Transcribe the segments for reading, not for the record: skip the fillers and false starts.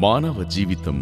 మానవ జీవితం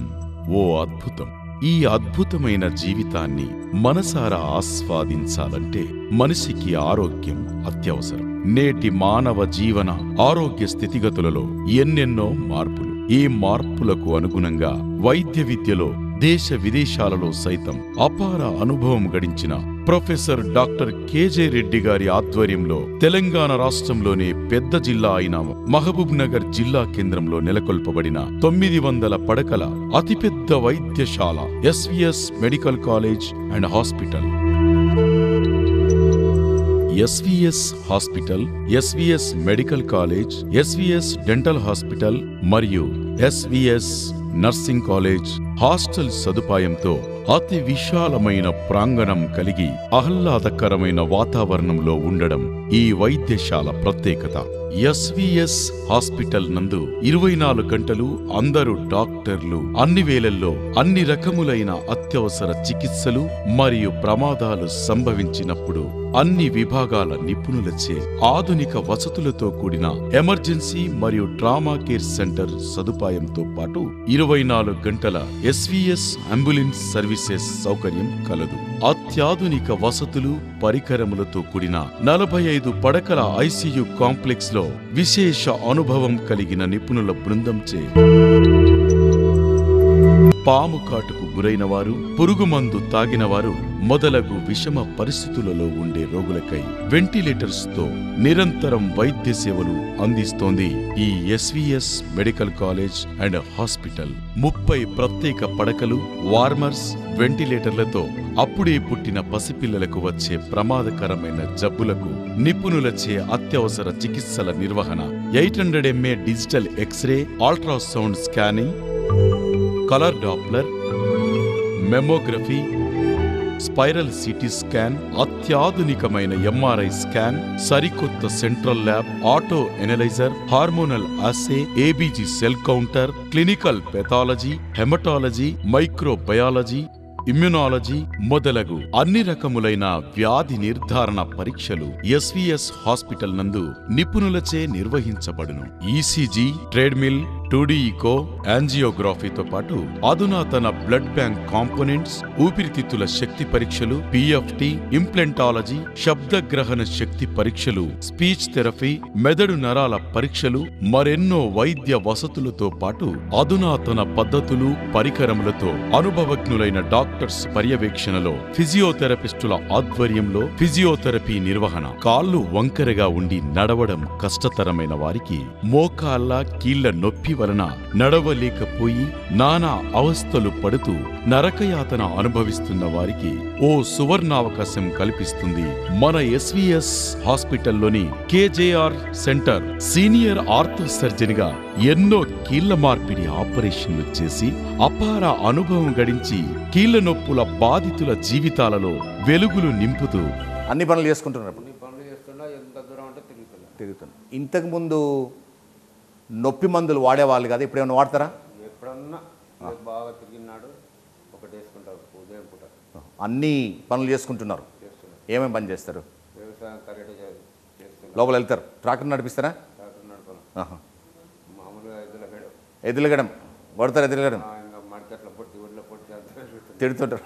ఓ అద్భుతం. ఈ అద్భుతమైన జీవితాన్ని మనసారా ఆస్వాదించాలంటే మనిషికి ఆరోగ్యం అత్యవసరం. నేటి మానవ జీవన ఆరోగ్య స్థితిగతులలో ఎన్నెన్నో మార్పులు. ఈ మార్పులకు అనుగుణంగా వైద్య విద్యలో దేశ విదేశాలలో సైతం అపార అనుభవం గడించిన ప్రొఫెసర్ డాక్టర్ కెజె రెడ్డి గారి ఆధ్వర్యంలో తెలంగాణ రాష్ట్రంలోనే పెద్ద జిల్లా అయిన మహబూబ్ నగర్ జిల్లా కేంద్రంలో నెలకొల్పబడిన 900 పడకల అతిపెద్ద వైద్యశాల SVS medical college and hospital. SVS hospital, SVS medical college, SVS dental hospital మరియు ఎస్విఎస్ నర్సింగ్ కాలేజ్ హాస్టల్ సదుపాయంతో అతి విశాలమైన ప్రాంగణం కలిగి ఆహ్లాదకరమైన వాతావరణంలో ఉండడం ఈ వైద్యశాల ప్రత్యేకత. ఎస్విఎస్ హాస్పిటల్ నందు 24 గంటలు అందరూ డాక్టర్లు అన్ని వేళల్లో అన్ని రకములైన అత్యవసర చికిత్సలు మరియు ప్రమాదాలు సంభవించినప్పుడు అన్ని విభాగాల నిపుణులచే ఆధునిక వసతులతో కూడిన ఎమర్జెన్సీ మరియు ట్రామా కేర్ సెంటర్ సదుపాయంతో పాటు 24 గంటల ఎస్విఎస్ అంబులెన్స్ సర్వీసెస్ సౌకర్యం కలదు. అత్యాధునిక వసతులు పరికరములతో కూడిన 45 పడకల ఐసియు కాంప్లెక్స్ లో విశేష అనుభవం కలిగిన నిపుణుల బృందంచే పాము కాటుకు గురైన వారు, పురుగుమందు తాగిన వారు మొదలగు విషమ పరిస్థితులలో ఉండే రోగులకై వెంటిలేటర్స్ తో నిరంతరం వైద్య సేవలు అందిస్తోంది ఈ SVS medical college and hospital. 30 ప్రత్యేక పడకలు, వార్మర్స్, వెంటిలేటర్లతో అప్పుడే పుట్టిన పసిపిల్లలకు వచ్చే ప్రమాదకరమైన జబ్బులకు నిపుణులచే అత్యవసర చికిత్సల నిర్వహణ, 800 mA digital x-ray, ultrasound scanning, colour doppler, mammography, spiral CT scan, అత్యాధునికమైన ఎంఆర్ఐ స్కాన్, సరికొత్త central lab, auto analyser, hormonal assay, ABG cell counter, clinical pathology, haematology, microbiology, immunology మొదలగు అన్ని రకములైన వ్యాధి నిర్ధారణ పరీక్షలు ఎస్విఎస్ హాస్పిటల్ నందు నిపుణులచే నిర్వహించబడును. ఈసీజీ, ట్రెడ్మిల్, 2D ఈకో, యాంజియోగ్రఫీతో పాటు అధునాతన బ్లడ్ బ్యాంక్ కాంపోనెంట్స్, ఊపిరితిత్తుల శక్తి పరీక్షలు, పిఎఫ్టి, ఇంప్లాంటాలజీ, శబ్దగ్రహణ శక్తి పరీక్షలు, స్పీచ్ థెరపీ, మెదడు నరాల పరీక్షలు, మరెన్నో వైద్య వసతులతో పాటు అధునాతన పద్ధతులు, పరికరములతో అనుభవజ్ఞులైన డాక్టర్స్ పర్యవేక్షణలో ఫిజియోథెరపిస్టుల ఆధ్వర్యంలో ఫిజియోథెరపీ నిర్వహణ. కాళ్ళు వంకరగా ఉండి నడవడం కష్టతరమైన వారికి మోకాళ్ళ కీళ్ల నొప్పి వలన నడవలేకపోయి నానా అవస్థలు పడుతూ నరకయాతన అనుభవిస్తున్న వారికి ఓ సువర్ణావకాశం కల్పిస్తుంది మన ఎస్విఎస్ హాస్పిటల్లోని కేజేఆర్ సెంటర్. సీనియర్ ఆర్థో సర్జన్గా ఎన్నో కీళ్ల మార్పిడి ఆపరేషన్లు చేసి అపార అనుభవం గడించి కీళ్ల నొప్పుల బాధితుల జీవితాలలో వెలుగులు నింపుతూ అన్ని పనులు చేసుకుంటున్నారు. తిరుగుతున్నా. ఇంతకుముందు నొప్పి మందులు వాడేవాళ్ళు కదా, ఇప్పుడు ఏమైనా వాడతారా? ఎప్పుడన్నా బాగా తిరిగినాడు ఒకటి వేసుకుంటారు ఉదయం పూట. అన్ని పనులు చేసుకుంటున్నారు. ఏమేమి పని చేస్తారు? వ్యవసాయం కరెక్ట్ చేస్తున్నారు. లోపల వెళ్తారు, ట్రాక్టర్ నడిపిస్తారా? ట్రాక్టర్ నడపడం మామూలుగా ఎదులగడం కొడతారు. ఎదులగడం ఇంకా మడికట్ల పొట్టి ఒడ్ల పొట్టి తిడుతుంటారు.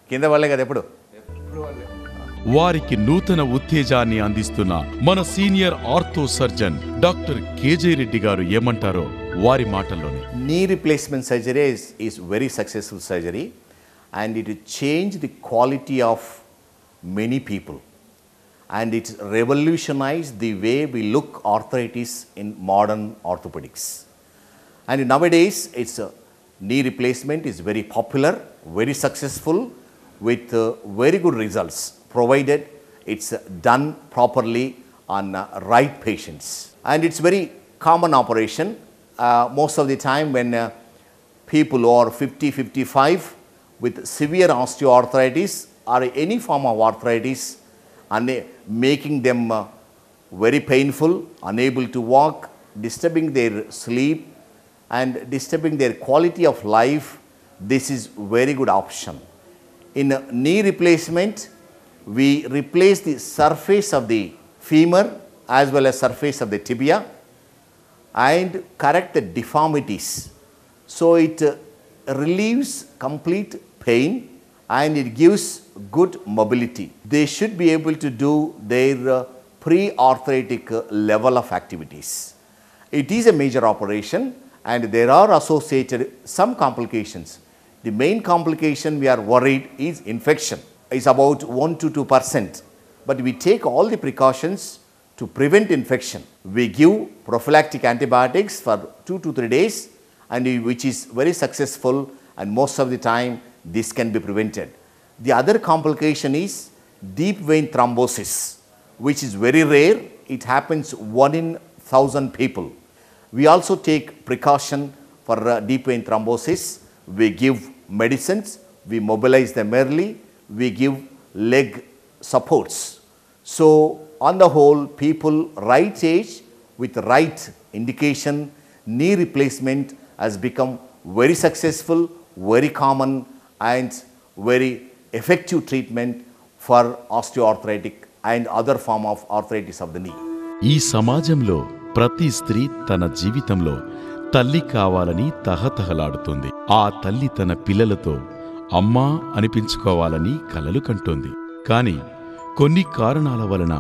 కింద వాళ్ళే కదా ఎప్పుడు వాళ్ళే. వారికి నూతన ఉత్తేజాన్ని అందిస్తున్న మన senior ortho surgeon doctor KJ Reddy garu ఏమంటారో వారి మాటల్లోనే. Knee replacement surgery is very successful surgery and it change the quality of many people and it revolutionized the way we look arthritis in modern orthopedics. And nowadays, its knee replacement is very popular, very successful, with very good results, provided it's done properly on right patients. And it's very common operation. Most of the time when people who are 50, 55 with severe osteoarthritis or any form of arthritis, and making them very painful, unable to walk, disturbing their sleep and disturbing their quality of life, this is very good option. In knee replacement, we replace the surface of the femur as well as surface of the tibia, and correct the deformities. So it relieves complete pain and it gives good mobility. They should be able to do their pre-arthritic level of activities. It is a major operation and there are associated some complications. The main complication we are worried is infection. It's about 1 to 2%. But we take all the precautions to prevent infection. We give prophylactic antibiotics for 2 to 3 days, and which is very successful, and most of the time this can be prevented. The other complication is deep vein thrombosis, which is very rare. It happens 1 in 1,000 people. We also take precaution for deep vein thrombosis. We give medicines, we mobilize them early, we give leg supports. So on the whole, people right age with right indication, knee replacement has become very successful, very common and very effective treatment for osteoarthritic and other form of arthritis of the knee. ఈ సమాజంలో ప్రతి స్త్రీ తన జీవితంలో తల్లి కావాలని తహతహలాడుతుంది. ఆ తల్లి తన పిల్లలతో అమ్మా అనిపించుకోవాలని కలలు కంటోంది. కాని కొన్ని కారణాల వలన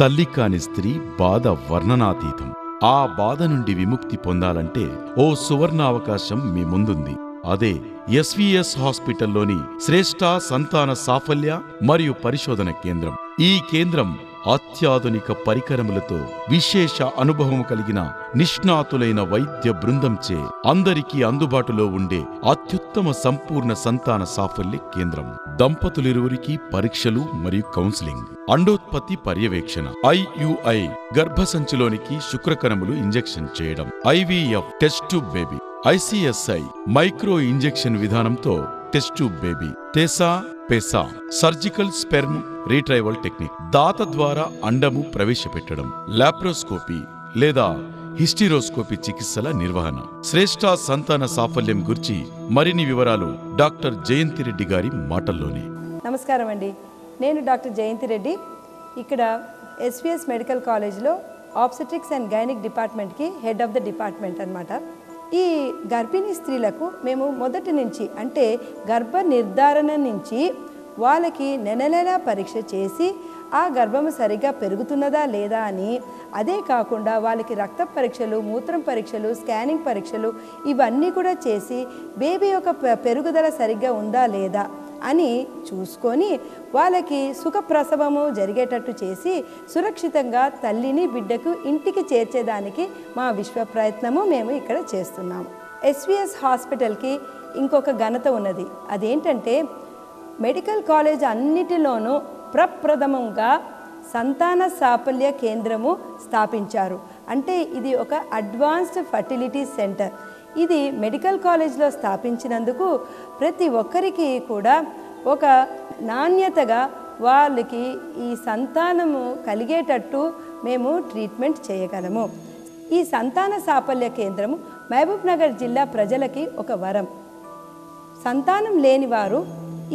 తల్లి కాని స్త్రీ బాధ వర్ణనాతీతం. ఆ బాధ నుండి విముక్తి పొందాలంటే ఓ సువర్ణావకాశం మీ ముందుంది. అదే ఎస్వీఎస్ హాస్పిటల్లోని శ్రేష్ఠ సంతాన సాఫల్య మరియు పరిశోధన కేంద్రం. ఈ కేంద్రం అత్యాధునిక పరికరములతో విశేష అనుభవం కలిగిన నిష్ణాతులైన వైద్య బృందంచే అందరికీ అందుబాటులో ఉండే అత్యుత్తమ సంపూర్ణ సంతాన సాఫల్య కేంద్రం. దంపతులిరువురికి పరీక్షలు మరియు కౌన్సిలింగ్, అండోత్పత్తి పర్యవేక్షణ, IUI గర్భసంచిలోనికి శుక్రకణములు ఇంజెక్షన్ చేయడం, IVF test tube baby, ICSI micro injection విధానంతో test tube baby, టెసా పెసా surgical sperm రీట్రైవల్ technique, దాత ద్వారా అండము ప్రవేశపెట్టడం, లాప్రోస్కోపీ లేదా హిస్టిరోస్కోపీ చికిత్సల నిర్వహణ. శ్రేష్ఠ సంతాన సాఫల్యం గురించి మరిన్ని వివరాలు డాక్టర్ జయంతి రెడ్డి గారి మాటల్లోనే. నమస్కారం అండి, నేను డాక్టర్ జయంతి రెడ్డి. ఇక్కడ ఎస్వీఎస్ మెడికల్ కాలేజ్లో ఆబ్స్టెట్రిక్స్ అండ్ గైనిక్ డిపార్ట్మెంట్కి హెడ్ ఆఫ్ ద డిపార్ట్మెంట్ అన్నమాట. ఈ గర్భిణీ స్త్రీలకు మేము మొదటి నుంచి అంటే గర్భ నిర్ధారణ నుంచి వాళ్ళకి నెల పరీక్ష చేసి ఆ గర్భము సరిగ్గా పెరుగుతున్నదా లేదా అని, అదే కాకుండా వాళ్ళకి రక్త పరీక్షలు, మూత్రం పరీక్షలు, స్కానింగ్ పరీక్షలు ఇవన్నీ కూడా చేసి బేబీ యొక్క పెరుగుదల సరిగ్గా ఉందా లేదా అని చూసుకొని వాళ్ళకి సుఖప్రసవము జరిగేటట్టు చేసి సురక్షితంగా తల్లిని బిడ్డకు ఇంటికి చేర్చేదానికి మా విశ్వ ప్రయత్నము మేము ఇక్కడ చేస్తున్నాము. ఎస్వీఎస్ హాస్పిటల్కి ఇంకొక ఘనత ఉన్నది. అదేంటంటే మెడికల్ కాలేజ్ అన్నిటిలోనూ ప్రప్రథమంగా సంతాన సాఫల్య కేంద్రము స్థాపించారు. అంటే ఇది ఒక అడ్వాన్స్డ్ ఫర్టిలిటీ సెంటర్. ఇది మెడికల్ కాలేజ్లో స్థాపించినందుకు ప్రతి ఒక్కరికి కూడా ఒక నాణ్యతగా వాళ్ళకి ఈ సంతానము కలిగేటట్టు మేము ట్రీట్మెంట్ చేయగలము. ఈ సంతాన సాఫల్య కేంద్రము మహబూబ్ నగర్ జిల్లా ప్రజలకి ఒక వరం. సంతానం లేని వారు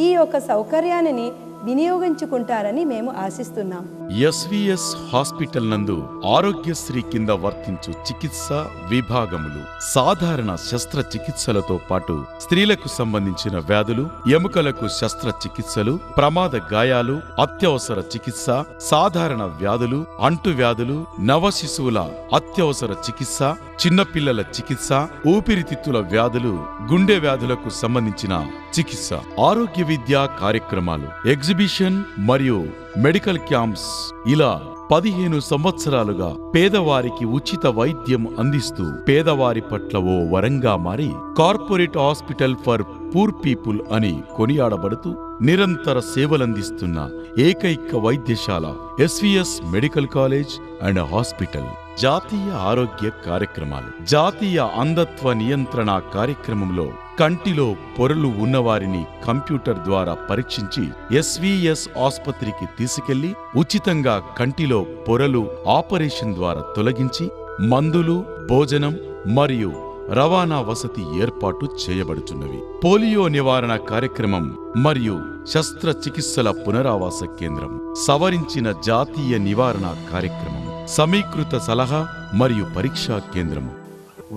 ఈ యొక్క సౌకర్యాన్ని వినియోగించుకుంటారని మేము ఆశిస్తున్నాం. ఎస్వీఎస్ హాస్పిటల్ నందు ఆరోగ్యశ్రీ కింద వర్తించు చికిత్స విభాగములు సాధారణ శస్త్రచికిత్సలతో పాటు స్త్రీలకు సంబంధించిన వ్యాధులు, ఎముకలకు శస్త్రచికిత్సలు, ప్రమాద గాయాలు, అత్యవసర చికిత్స, సాధారణ వ్యాధులు, అంటువ్యాధులు, నవ శిశువుల అత్యవసర చికిత్స, చిన్నపిల్లల చికిత్స, ఊపిరితిత్తుల వ్యాధులు, గుండె వ్యాధులకు సంబంధించిన చికిత్స, ఆరోగ్య విద్యా కార్యక్రమాలు, ఎగ్జిబిషన్ మరియు మెడికల్ క్యాంప్స్ ఇలా 15 సంవత్సరాలుగా పేదవారికి ఉచిత వైద్యం అందిస్తూ పేదవారి పట్ల ఓ వరంగా మారి corporate hospital for poor people అని కొనియాడబడుతూ నిరంతర సేవలందిస్తున్న ఏకైక వైద్యశాల SVS medical college and hospital. జాతీయ ఆరోగ్య కార్యక్రమాలు, జాతీయ అంధత్వ నియంత్రణ కార్యక్రమంలో కంటిలో పొరలు ఉన్నవారిని కంప్యూటర్ ద్వారా పరీక్షించి ఎస్వీఎస్ ఆసుపత్రికి తీసుకెళ్లి ఉచితంగా కంటిలో పొరలు ఆపరేషన్ ద్వారా తొలగించి మందులు, భోజనం మరియు రవాణా వసతి ఏర్పాటు చేయబడుచున్నవి. పోలియో నివారణ కార్యక్రమం మరియు శస్త్రచికిత్సల పునరావాస కేంద్రం, సవరించిన జాతీయ నివారణ కార్యక్రమం, సమీకృత సలహా మరియు పరీక్షా కేంద్రము.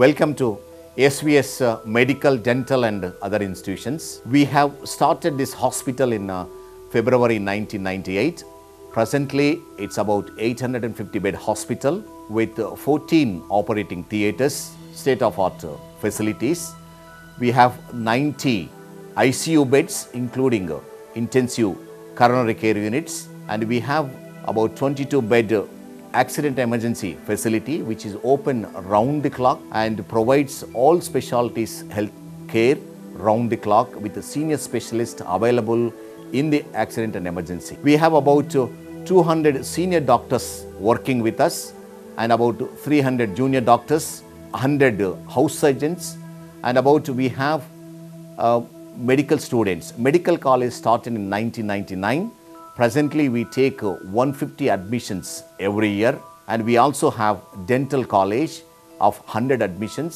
Welcome to SVS Medical, Dental and other institutions. We have started this hospital in February 1998. Presently, it's about 850 bed hospital with 14 operating theatres, state-of-art facilities. We have 90 ICU beds including intensive coronary care units, and we have about 22 bed accident emergency facility which is open round the clock and provides all specialties health care round the clock with a senior specialist available in the accident and emergency. We have about 200 senior doctors working with us and about 300 junior doctors, 100 house surgeons, and about we have medical students. Medical college started in 1999. Presently, we take 150 admissions every year, and we also have dental college of 100 admissions.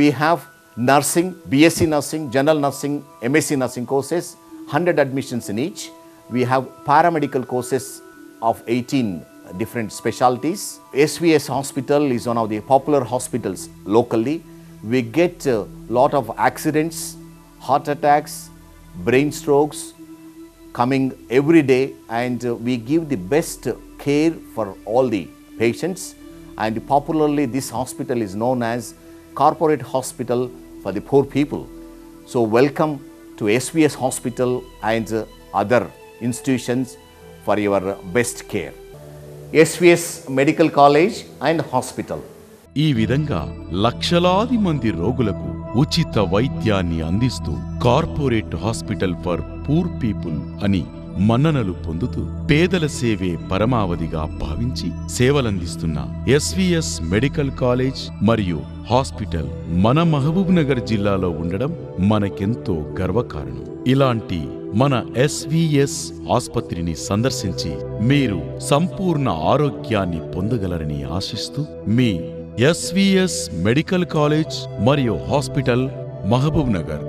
We have nursing, BSc nursing, general nursing, MSc nursing courses, 100 admissions in each. We have paramedical courses of 18 different specialties. SVS Hospital is one of the popular hospitals locally. We get a lot of accidents, heart attacks, brain strokes coming every day, and we give the best care for all the patients, and popularly this hospital is known as corporate hospital for the poor people. So welcome to SVS Hospital and other institutions for your best care. SVS Medical College and Hospital. ఈ విధంగా లక్షలాది మంది రోగులకు ఉచిత వైద్యాన్ని అందిస్తూ corporate hospital for poor people అని మన్ననలు పొందుతూ పేదల సేవే పరమావధిగా భావించి సేవలందిస్తున్న ఎస్వీఎస్ మెడికల్ కాలేజ్ మరియు హాస్పిటల్ మన మహబూబ్ నగర్ జిల్లాలో ఉండడం మనకెంతో గర్వకారణం. ఇలాంటి మన ఎస్వీఎస్ ఆసుపత్రిని సందర్శించి మీరు సంపూర్ణ ఆరోగ్యాన్ని పొందగలరని ఆశిస్తూ మీ ఎస్వీఎస్ మెడికల్ కాలేజ్ మరియు హాస్పిటల్, మహబూబ్ నగర్.